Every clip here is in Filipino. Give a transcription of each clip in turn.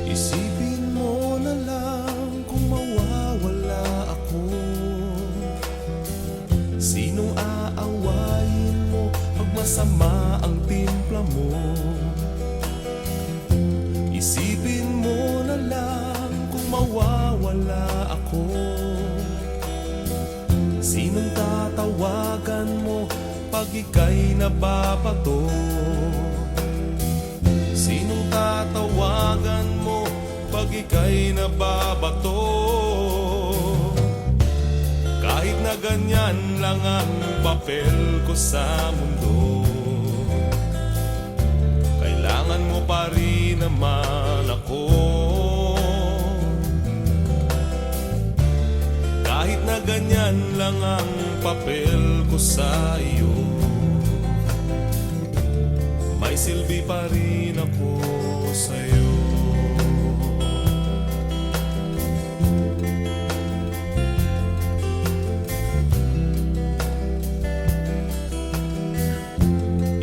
Isipin mo na lang kung mawawala ako. Sinong aawayin mo pag masama ang timpla mo? Isipin mo na lang kung mawawala ako. Sinong tatawagan mo pag ika'y nababato? Sinong tatawagan mo pag ika'y nababato? Kahit na ganyan lang ang papel ko sa mundo, kailangan mo pa rin naman ako. Kahit na ganyan lang ang papel ko sa iyo, may silbi pa rin ako sa'yo.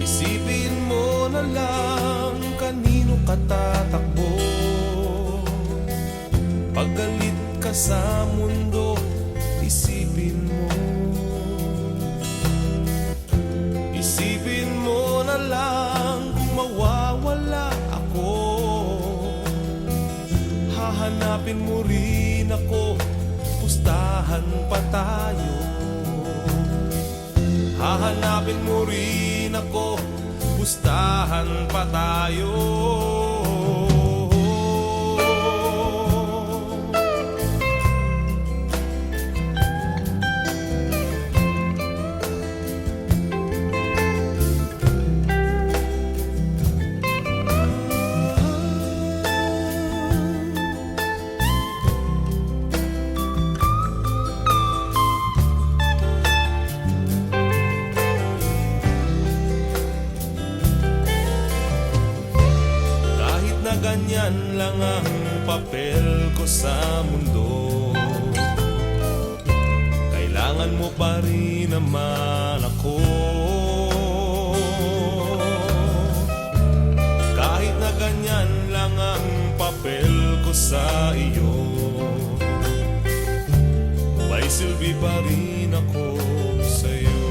Isipin mo na lang kanino ka tatakbo. Pag galit ka sa mundo, isipin mo. Isipin mo na lang kung mawawala ako. Hahanapin mo rin ako, pustahan pa tayo. Hahanapin mo rin ako, pustahan pa tayo. Ganyan lang ang papel ko sa mundo, kailangan mo pa rin naman ako. Kahit na ganyan lang ang papel ko sa iyo, may silbi pa rin ako sa'yo.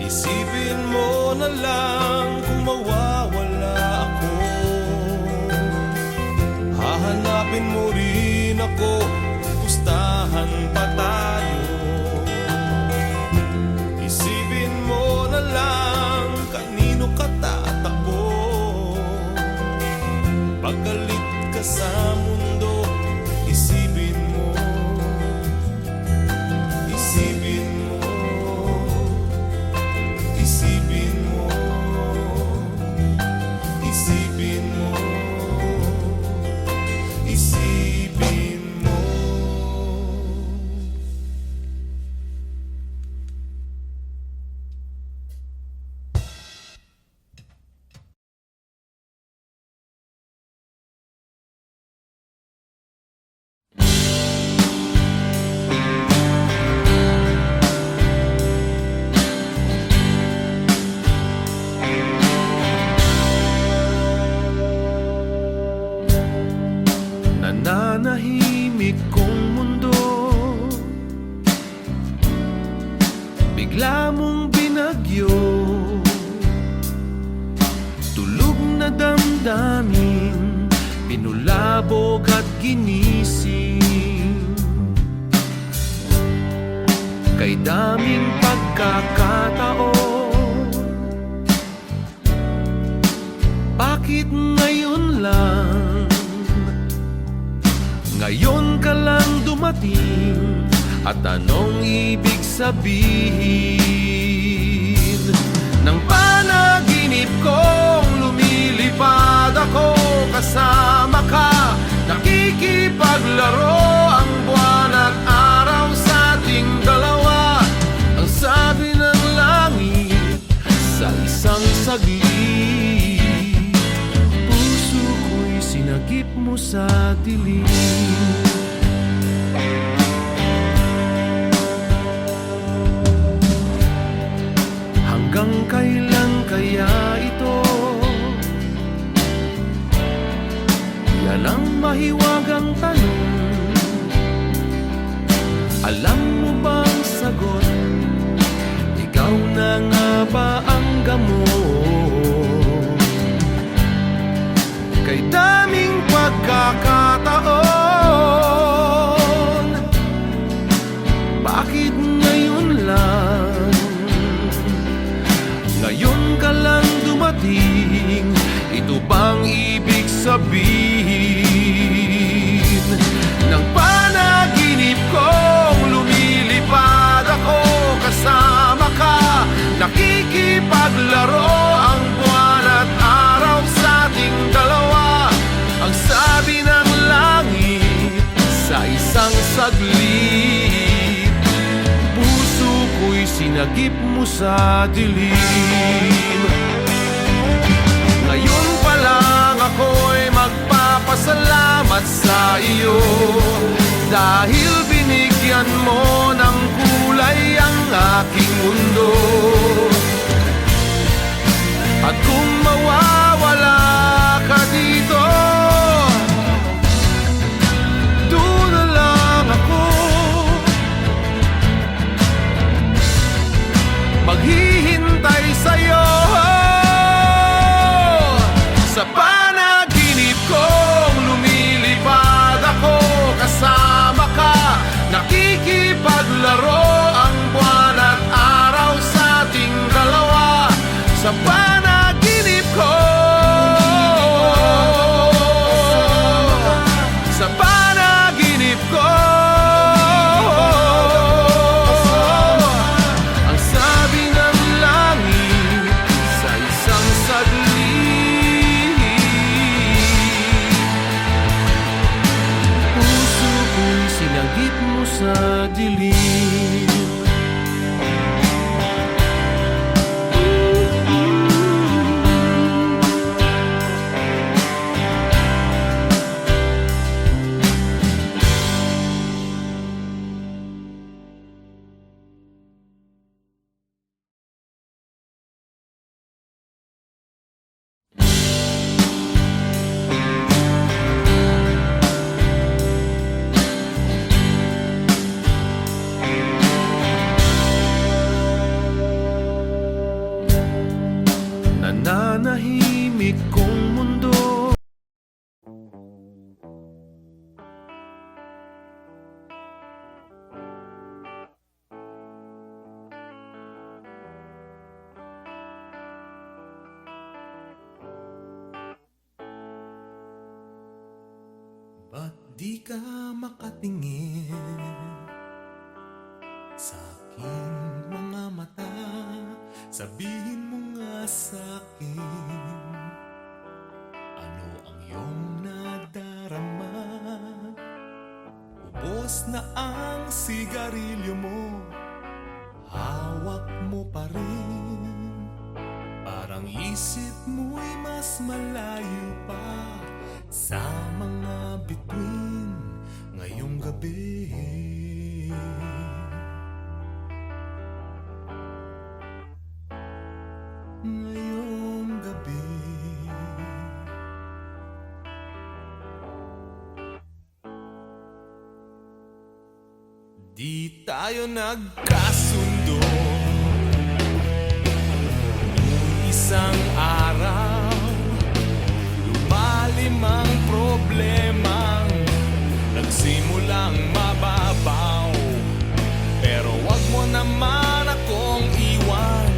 Isipin mo na lang kung mawawala ako. Hahanapin mo rin ako, pustahan pa tayo. Isipin mo na lang kanino ka tatakbo. Pag galit ka sa mundo, isipin mo. Isipin mo. Isipin mo. Isipin mo. Isipin mo. Nananahimik kong mundo, bigla mong binagyo. Tulog na damdamin, pinulabog at ginising. Kay daming pagkakataon, bakit ngayon lang? Ngayon ka lang dumating, at anong ibig sabihin? Nang panaginip kong lumilipad ako kasama ka, nakikipaglaro ang buwan at araw sa ating dalawa. Ang sabi ng langit sa isang saglit, mo sa dilim. Hanggang kailan kaya ito? Yan ang mahiwagang tanong. Alam mo bang sagot? Ikaw na nga ba ang gamot? Kay daming pagkakataon, bakit ngayon lang? Ngayon ka lang dumating, ito bang ibig sabihin? Ng panaginip kong lumilipad ako, kasama ka, nakikipaglaro ang buwan at araw sa ating dalawa. Ang sabi ng langit sa isang saglit, puso ko'y sinagip mo sa dilim. Ngayon pa lang ako'y magpapasalamat sa iyo, dahil binigyan mo ng kulay ang aking mundo. At kung mawawala ka dito, doon na lang ako, maghihintay sa'yo. Sa panaginip kong lumilipad ako, kasama ka, nakikipaglaro ang buwan at araw sa ating dalawa. Sa panaginip ko, sa panaginip ko, ang sabi ng langit sa isang saglit, puso ko'y sinagip mo sa dilim. Nananahimik kong mundo, ba't di ka makatingin sa aking mga mata? Sabihin mo nga sa'kin, ano ang iyong nadarama? Ubos na ang sigarilyo mo, hawak mo pa rin. Parang isip mo'y mas malayo pa sa mga bituin ngayong gabi. Ngayong gabi, di tayo nagkasundo. Isang araw, lumalim ang problemang nagsimulang mababaw. Pero wag mo naman akong iwan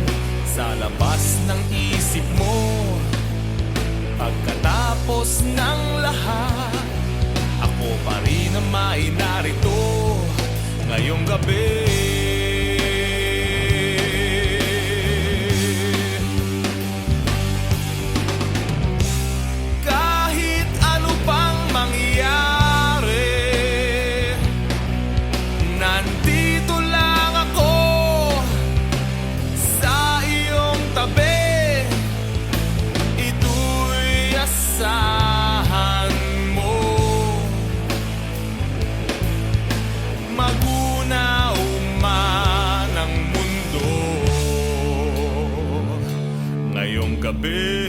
sa labas ng isip mo. Pagkatapos ng lahat, ako pa rin ang may narito ngayong gabi. Kahit ano pang mangyari, nandito lang ako sa iyong tabi. Ito'y asahan mo. ngayong gabi.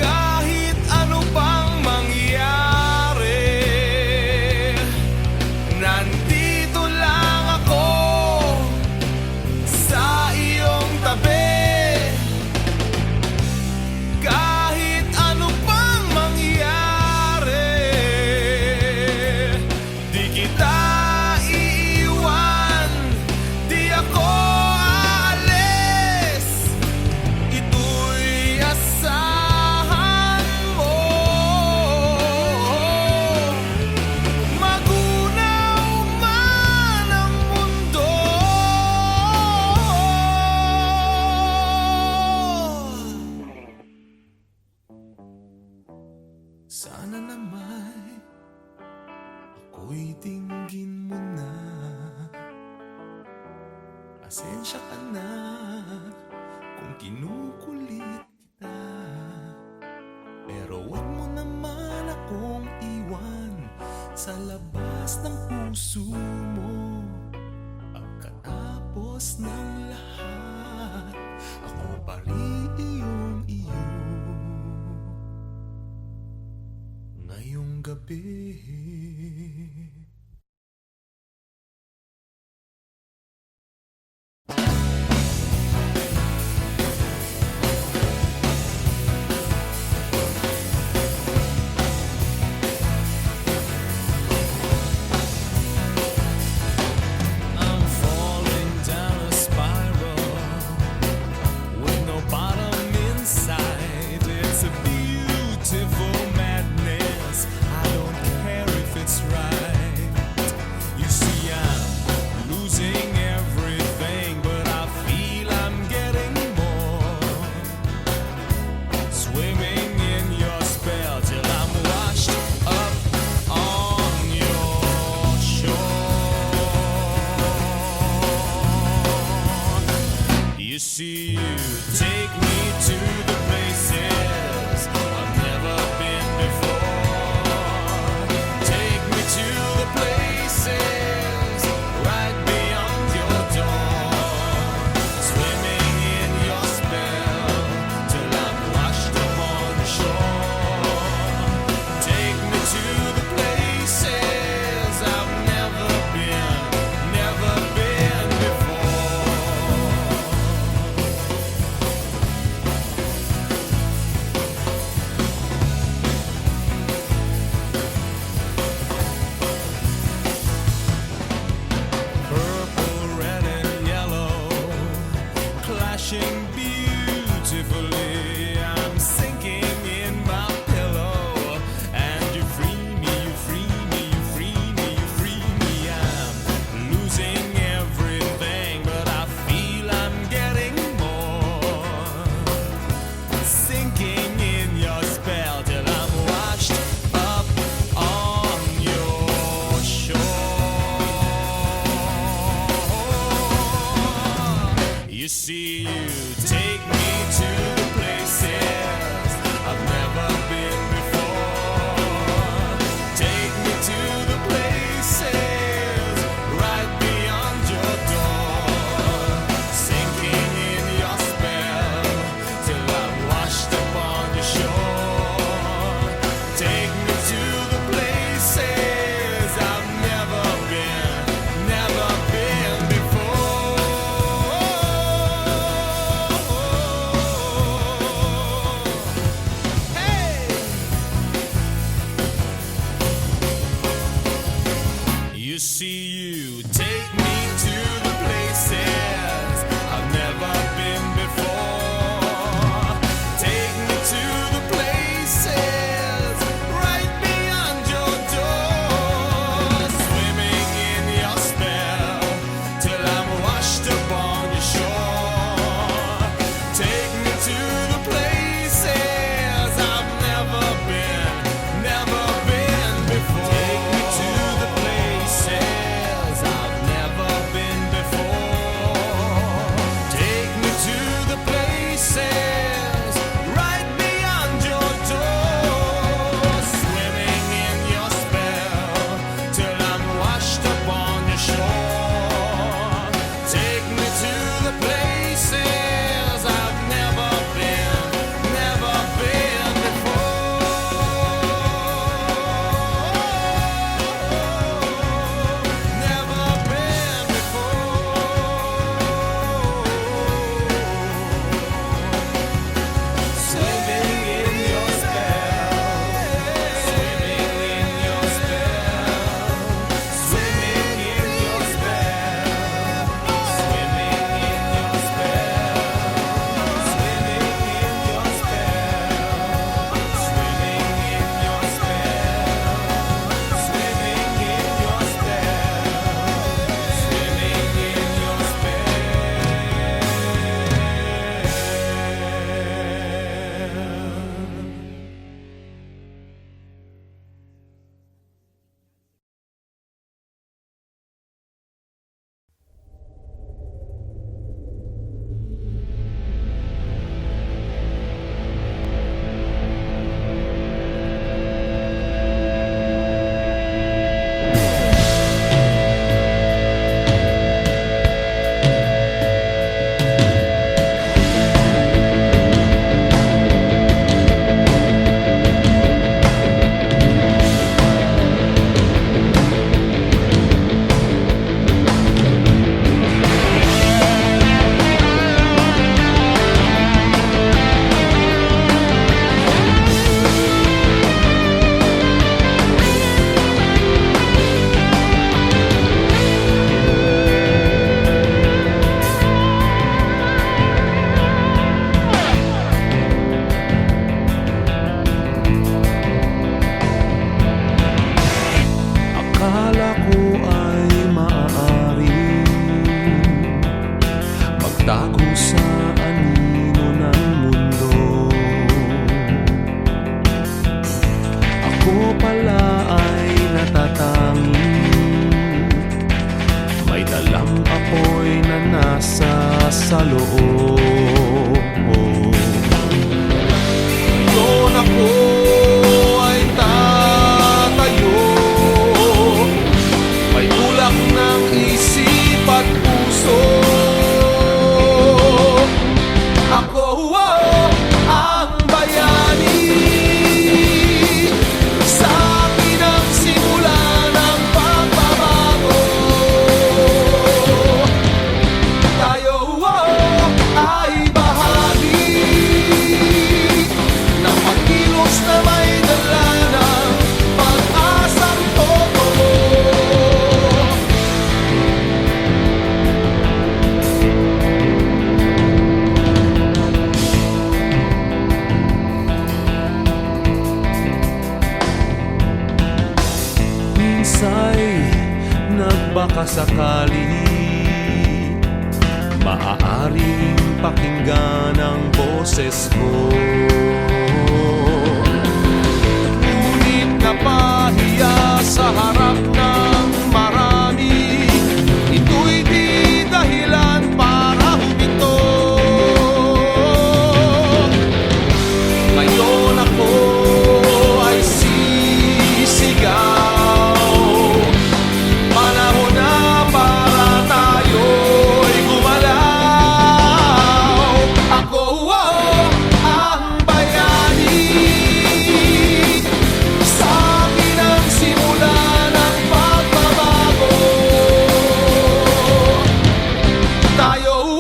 Kahit ano pang mangyari, nandito lang ako sa iyong tabi. Kahit ano pang mangyari, di kita iiwan, di ako aalis. Ito'y asahan mo. Magunaw man ang mundo, sana naman ako'y dinggin mo na. Pasensya ka na kung kinukulit kita, pero wag mo naman akong iwan sa labas ng puso mo. Pagkatapos ng lahat, ako pa rin iyong-iyo ngayong gabi. I'm falling down a spiral with no bottom inside. It's a beautiful madness. I don't care if it's right. You see, I'm losing everything, but I feel I'm getting more. Swimming in your spell till I'm washed up on your shore. You see, you take me to the places I've never been before. Take me to the places right beyond your door. Swimming in your spell till I'm washed up on the shore. Take me to the places I've never been before. Purple, red, and yellow, clashing beautifully. I'm sinking in my pillow, and you free me, you free me, you free me, you free me. I'm losing everything, but I feel I'm getting more. Sinking in your spell till I'm washed up on your shore. You see, you take me to the places I've never been before. Take me to the places right beyond your door. Sinking in your spell till I'm washed up on your shore. Take me to the places I've never been before. itago sa anino ng mundo. Ako pala ay natatangi, may dalang apoy na nasa sa loob. Ngayon ako ay tatayo, may tulak ng isip at puso. Ako ang bayani, sa akin ang simula ng pagbabago. Tayo ay bahagi ng pagkilos na may dala ng pag-asang totoo. Minsa'y nagbaka sakali, maaaring pakinggan ang boses ko. Ngunit napahiya sa harap ng marami, ito'y di dahilan para huminto. Ngayon ako ay sisigaw, panahon na para tayo'y gumalaw. Ako ang bayani, sa akin ang simula ng pagbabago. Tayo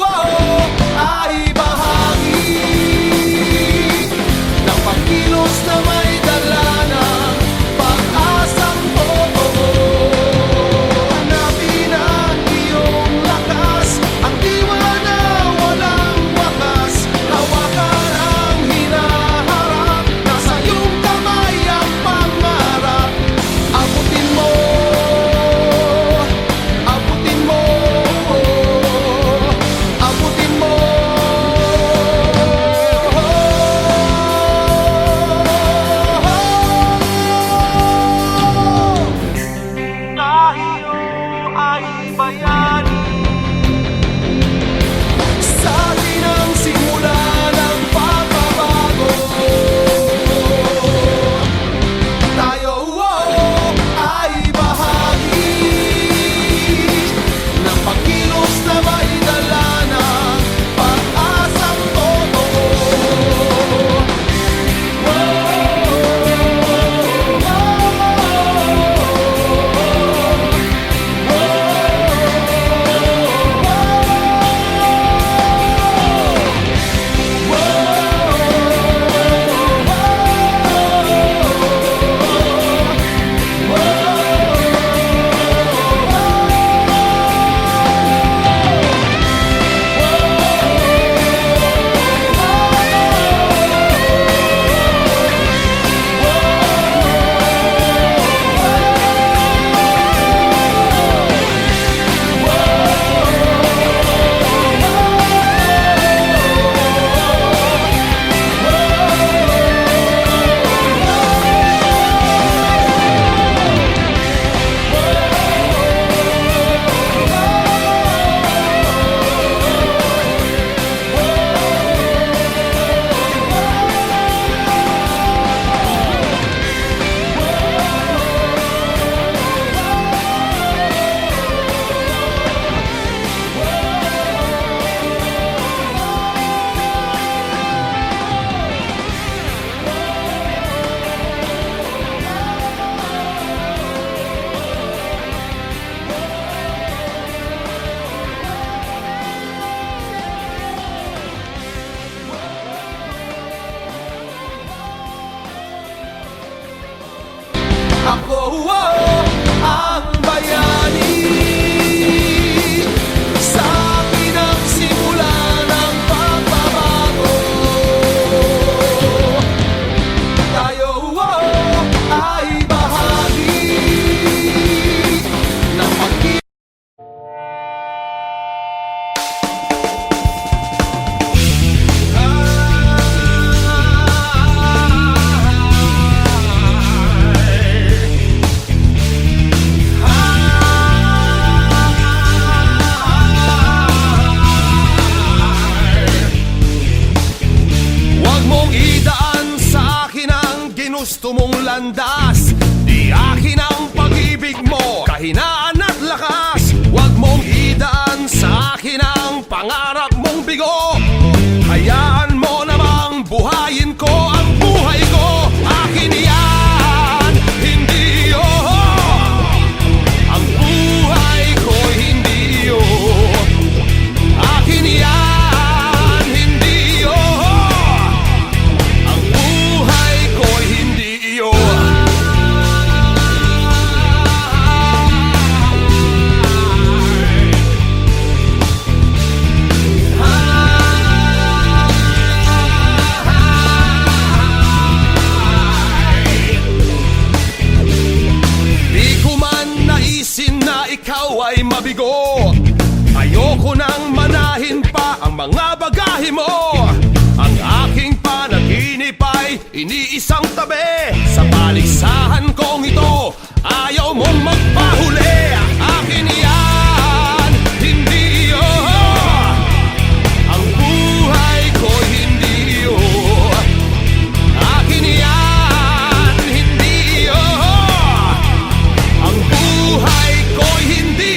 ay bahagi ng pagkilos na may dala ng pag-asang totoo. Hanapin ang iyong lakas, ang diwa na walang wakas. Hawakan ang hinaharap, nasa iyong kamay ang pangarap. Abutin mo, abutin mo, abutin mo. Tayo ay bayani, sa atin ang simula ng pagbabago. Tayo ay bahagi ng pagkilos na may dala ng pag-asang totoo. Ako ang bayani, sa akin ang simula ng pagbabago. Tayo ay bahagi ng pagkilos. ginusto mong landas. Di akin ang pag-ibig mo, kahinaan at lakas. Huwag mong idaan sa akin ang pangarap mong bigo. Hayaan mo namang buhayin ko ang buhay ko. Akin yan, hindi ang buhay ko, hindi akin yan, hindi ang buhay ko, hindi Di ko man naisin na ikaw ay mabigo. Ayoko nang manahin pa ang mga bagahe mo. Ang aking panaginip ay iniisang tabi. Sa paligsahan kong ito, ayaw mong magpahuli. Akin yan, hindi ang buhay ko, hindi akin yan, hindi ang buhay ko, hindi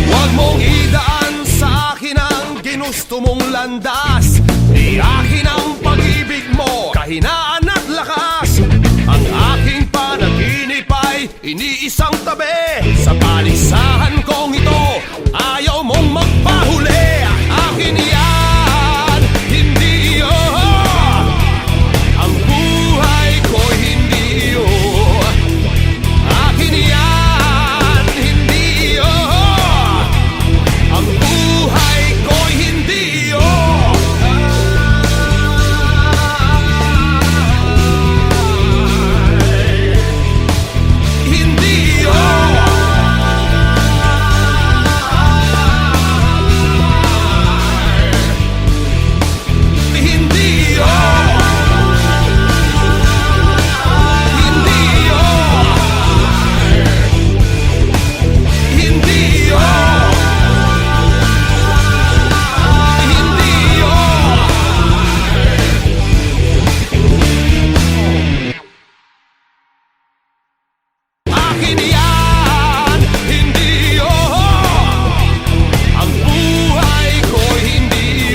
Huwag mong idaan sa akin ang ginusto mong landas. Di akin ang pag-ibig mo, kahinaan at lakas. Ang aking panaginip ay iniisang tabi. Sa paligsahan kong ito, ayaw mong magpahuli. Akin yan, hindi ang buhay ko, hindi akin yan, hindi ang buhay ko, hindi hindi hindi hindi akin yan, hindi ang buhay ko, hindi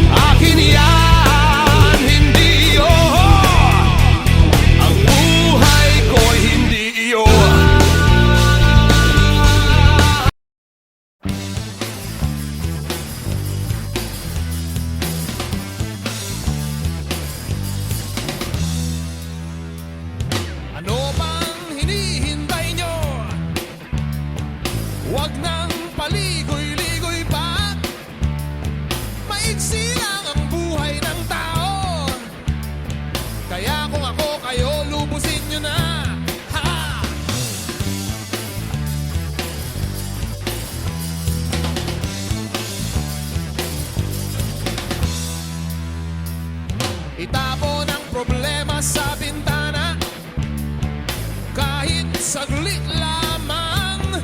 akin yan, hindi ang buhay ko, hindi Ano bang hinihintay nyo? Huwag nang paligoy-ligoy pa. Maiksi lang ang buhay ng tao. Kaya kung ako kayo, lubusin nyo na. Ha! Itapon ang problema sa bintana. Kahit saglit lamang,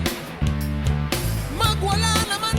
magwala naman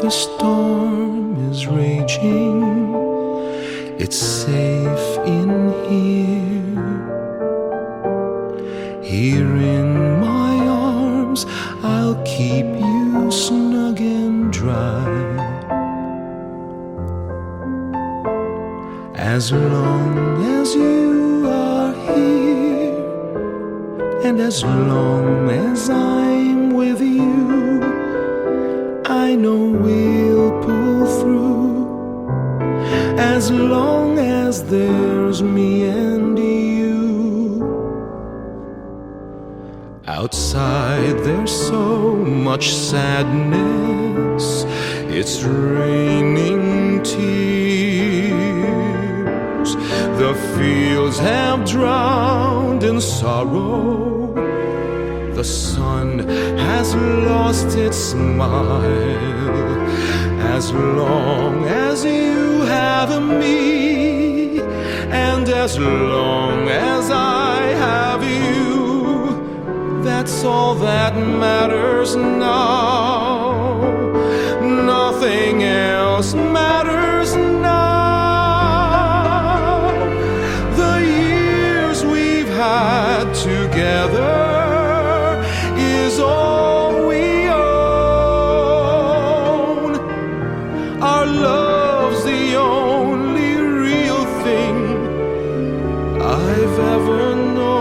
the storm is raging, it's safe in here. Here in my arms, I'll keep you snug and dry. As long as you are here, and as long as I'm with you, I know we'll pull through. As long as there's me and you. Outside there's so much sadness, it's raining tears. The fields have drowned in sorrow, the sun has lost its smile. As long as you have me, and as long as I have you, that's all that matters now. Nothing else matters now. The years we've had together is all we own. Our love's the only real thing I've ever known.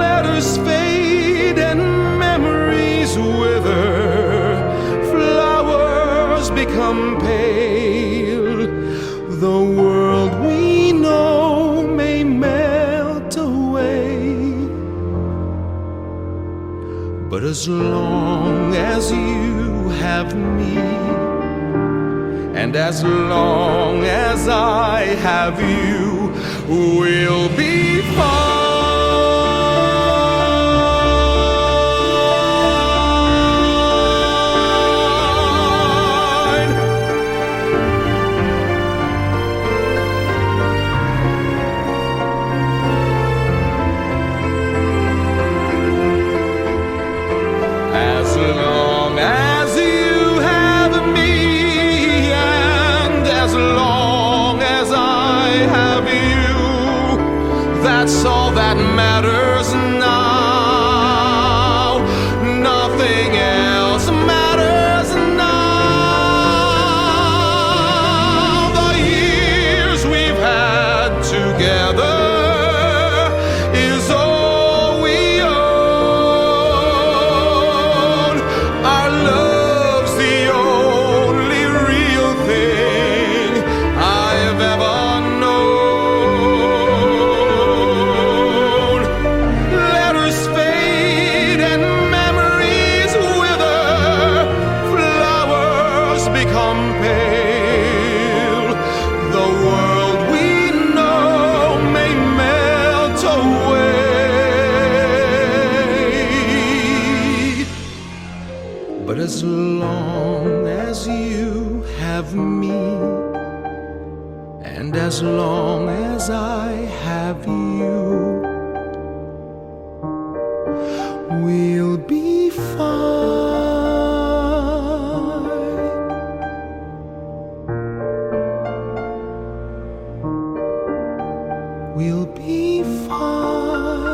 Letters fade and memories wither, flowers become pale. The world we know may melt away, but as long as you have me, and as long as I have you, we'll be fine. As long as you have me, and as long as I have you, that's all that matters now. Nothing else matters now. The years we've had together is all we own. Our love's the only real thing I've ever known. Letters fade and memories wither, flowers become pale. The world we know may melt away, but as long as you have me, and as long as I have you, we'll be fine. We'll be fine.